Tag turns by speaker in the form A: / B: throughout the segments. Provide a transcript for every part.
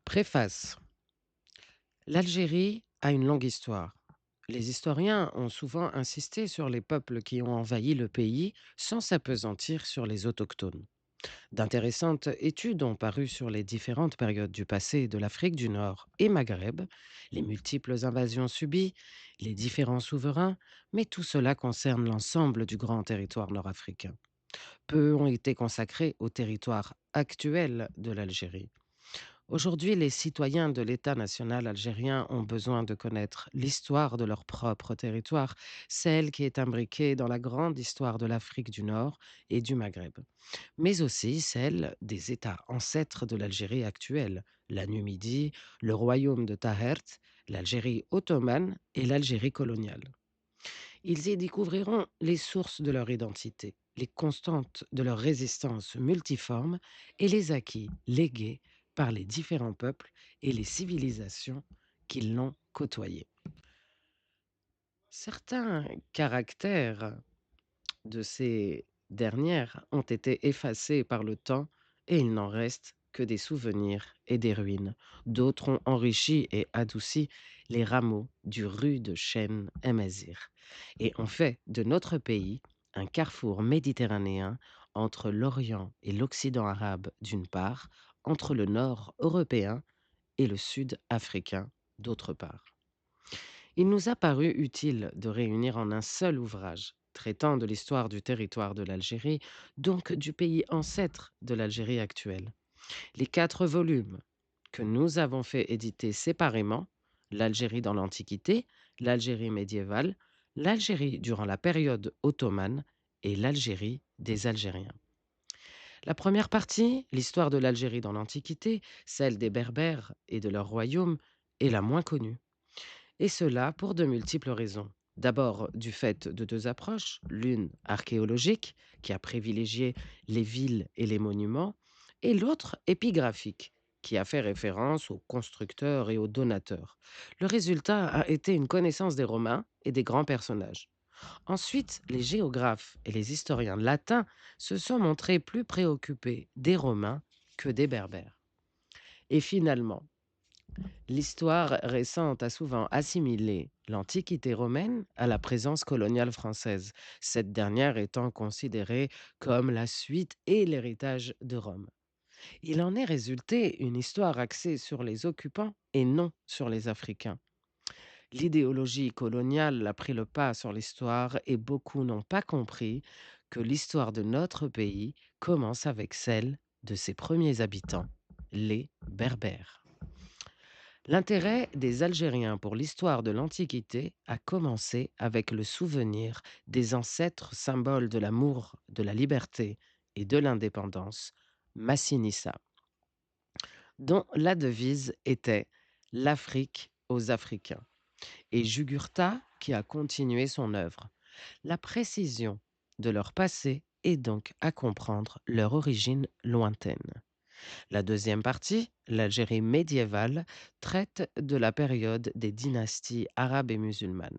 A: Préface. L'Algérie a une longue histoire. Les historiens ont souvent insisté sur les peuples qui ont envahi le pays sans s'appesantir sur les autochtones. D'intéressantes études ont paru sur les différentes périodes du passé de l'Afrique du Nord et Maghreb, les multiples invasions subies, les différents souverains, mais tout cela concerne l'ensemble du grand territoire nord-africain. Peu ont été consacrés au territoire actuel de l'Algérie. Aujourd'hui, les citoyens de l'État national algérien ont besoin de connaître l'histoire de leur propre territoire, celle qui est imbriquée dans la grande histoire de l'Afrique du Nord et du Maghreb, mais aussi celle des États ancêtres de l'Algérie actuelle, la Numidie, le royaume de Tahert, l'Algérie ottomane et l'Algérie coloniale. Ils y découvriront les sources de leur identité, les constantes de leur résistance multiforme et les acquis légués par les différents peuples et les civilisations qui l'ont côtoyé. Certains caractères de ces dernières ont été effacés par le temps et il n'en reste que des souvenirs et des ruines. D'autres ont enrichi et adouci les rameaux du rude chêne Amazir et ont fait de notre pays un carrefour méditerranéen entre l'Orient et l'Occident arabe d'une part, entre le nord européen et le sud africain d'autre part. Il nous a paru utile de réunir en un seul ouvrage, traitant de l'histoire du territoire de l'Algérie, donc du pays ancêtre de l'Algérie actuelle, les 4 volumes que nous avons fait éditer séparément, l'Algérie dans l'Antiquité, l'Algérie médiévale, l'Algérie durant la période ottomane et l'Algérie des Algériens. La première partie, l'histoire de l'Algérie dans l'Antiquité, celle des Berbères et de leur royaume, est la moins connue. Et cela pour de multiples raisons. D'abord, du fait de 2 approches, l'une archéologique, qui a privilégié les villes et les monuments, et l'autre épigraphique, qui a fait référence aux constructeurs et aux donateurs. Le résultat a été une connaissance des Romains et des grands personnages. Ensuite, les géographes et les historiens latins se sont montrés plus préoccupés des Romains que des Berbères. Et finalement, l'histoire récente a souvent assimilé l'Antiquité romaine à la présence coloniale française, cette dernière étant considérée comme la suite et l'héritage de Rome. Il en est résulté une histoire axée sur les occupants et non sur les Africains. L'idéologie coloniale a pris le pas sur l'histoire et beaucoup n'ont pas compris que l'histoire de notre pays commence avec celle de ses premiers habitants, les Berbères. L'intérêt des Algériens pour l'histoire de l'Antiquité a commencé avec le souvenir des ancêtres symboles de l'amour, de la liberté et de l'indépendance, Massinissa, dont la devise était «L'Afrique aux Africains», et Jugurtha qui a continué son œuvre. La précision de leur passé est donc à comprendre leur origine lointaine. La deuxième partie, l'Algérie médiévale, traite de la période des dynasties arabes et musulmanes,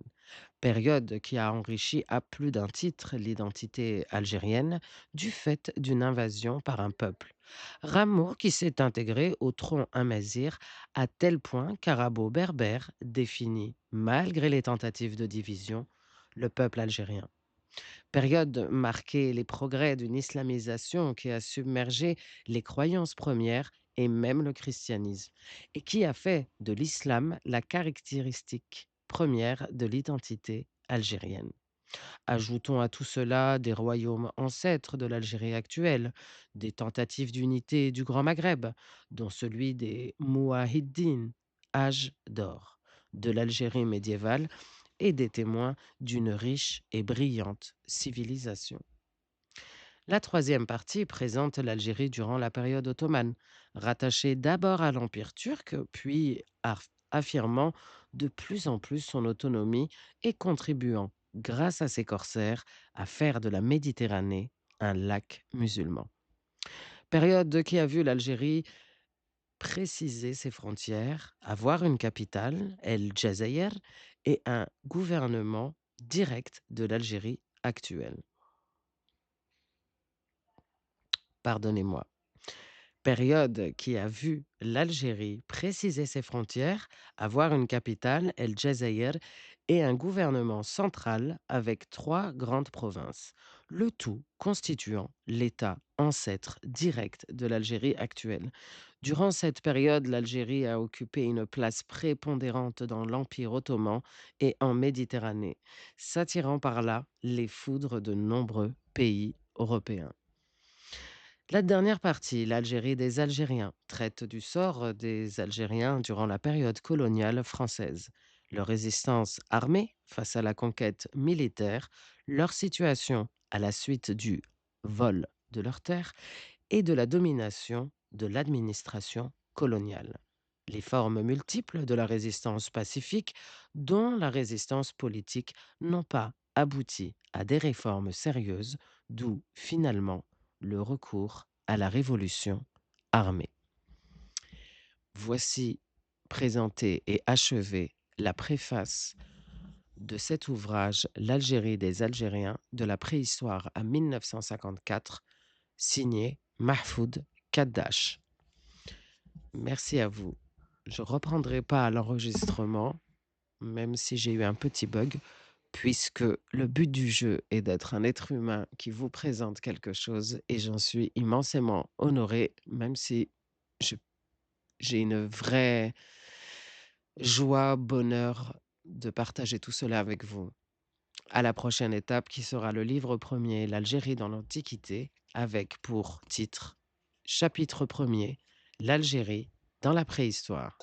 A: période qui a enrichi à plus d'un titre l'identité algérienne du fait d'une invasion par un peuple. Rameau qui s'est intégré au tronc amazigh à tel point qu'arabo-berbère définit, malgré les tentatives de division, le peuple algérien. Période marquée les progrès d'une islamisation qui a submergé les croyances premières et même le christianisme, et qui a fait de l'islam la caractéristique première de l'identité algérienne. Ajoutons à tout cela des royaumes ancêtres de l'Algérie actuelle, des tentatives d'unité du Grand Maghreb, dont celui des Mouahiddines, âge d'or, de l'Algérie médiévale et des témoins d'une riche et brillante civilisation. La troisième partie présente l'Algérie durant la période ottomane, rattachée d'abord à l'Empire turc, puis affirmant de plus en plus son autonomie et contribuant, grâce à ses corsaires, à faire de la Méditerranée un lac musulman. Période qui a vu l'Algérie préciser ses frontières, avoir une capitale, El Jazair, et un gouvernement directe de l'Algérie actuelle. Pardonnez-moi. Période qui a vu l'Algérie préciser ses frontières, avoir une capitale, El Jazaïr, et un gouvernement central avec trois grandes provinces, le tout constituant l'État ancêtre direct de l'Algérie actuelle. Durant cette période, l'Algérie a occupé une place prépondérante dans l'Empire ottoman et en Méditerranée, s'attirant par là les foudres de nombreux pays européens. La dernière partie, l'Algérie des Algériens, traite du sort des Algériens durant la période coloniale française. Leur résistance armée face à la conquête militaire, leur situation à la suite du vol de leurs terres et de la domination de l'administration coloniale. Les formes multiples de la résistance pacifique, dont la résistance politique, n'ont pas abouti à des réformes sérieuses, d'où finalement le recours à la révolution armée. Voici présentée et achevée la préface de cet ouvrage L'Algérie des Algériens de la préhistoire à 1954, signé Mahfoud Kaddash. Merci à vous. Je reprendrai pas l'enregistrement, même si j'ai eu un petit bug, puisque le but du jeu est d'être un être humain qui vous présente quelque chose et j'en suis immensément honoré, même si je j'ai une vraie joie, bonheur de partager tout cela avec vous. À la prochaine étape qui sera le livre premier, L'Algérie dans l'Antiquité, avec pour titre, chapitre premier, L'Algérie dans la préhistoire.